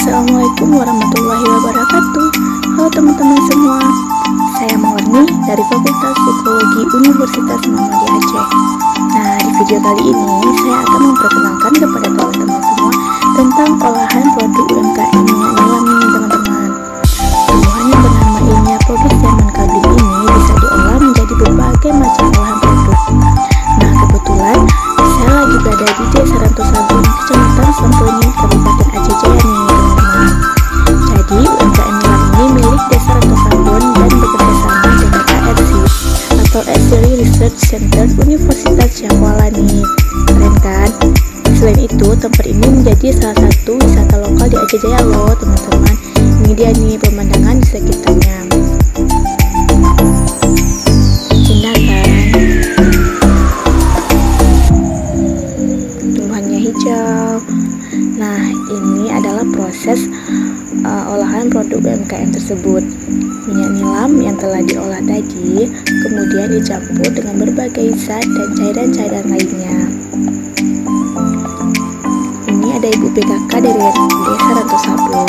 Assalamualaikum warahmatullahi wabarakatuh. Halo teman-teman semua, saya Mawarni dari Fakultas Psikologi Universitas Muhammadiyah Aceh. Nah, di video kali ini saya akan memperkenalkan kepada teman-teman semua tentang olahan produk UMKM minyak nilam ini teman-teman. Tumbuhan yang bernama ilmiah Probus German Kabling ini bisa diolah menjadi berbagai macam olahan produk. Nah, kebetulan saya lagi berada di Desa Rantosabun, Kecamatan Sampeni, Kabupaten Aceh Jaya nih teman-teman. Jadi UMKM nilam ini milik Desa Rantosabun dan bekerjasama dengan ARC atau Archery Research Center Universitas Syahkuala nih. Keren kan? Selain itu, tempat ini menjadi salah satu wisata lokal di Aceh Jaya loh teman-teman. Ini dia nih pemandangan di sekitarnya. Indah kan? Tumbuhannya hijau. Nah, ini adalah proses olahan produk UMKM tersebut. Minyak nilam yang telah diolah tadi kemudian dicampur dengan berbagai zat dan cairan-cairan lainnya. Ini ada Ibu PKK dari Desa Rantosabun.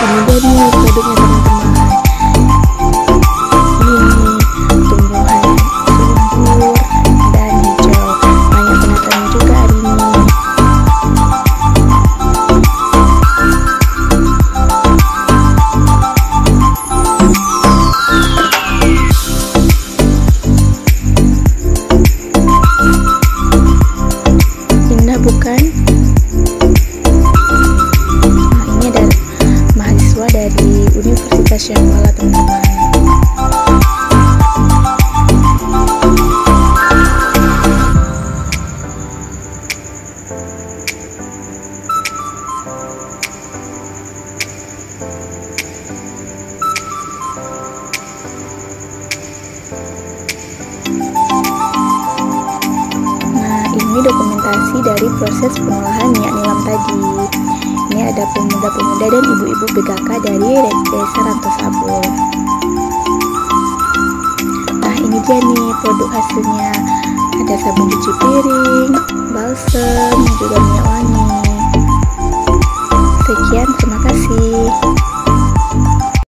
Ini dia nih produknya teman-teman. Ini tumbuhan subur dan hijau, banyak penatannya juga hari ini. Indah bukan? Dari Universitas Syahkuala teman-teman. Nah, ini dokumentasi dari proses pengolahan minyak nilam tadi. Ini ada pemuda-pemuda dan ibu-ibu PKK dari Desa Rantosabun. Nah, ini dia nih produk hasilnya. Ada sabun cuci piring, balsem, dan juga minyak wangi. Sekian, terima kasih.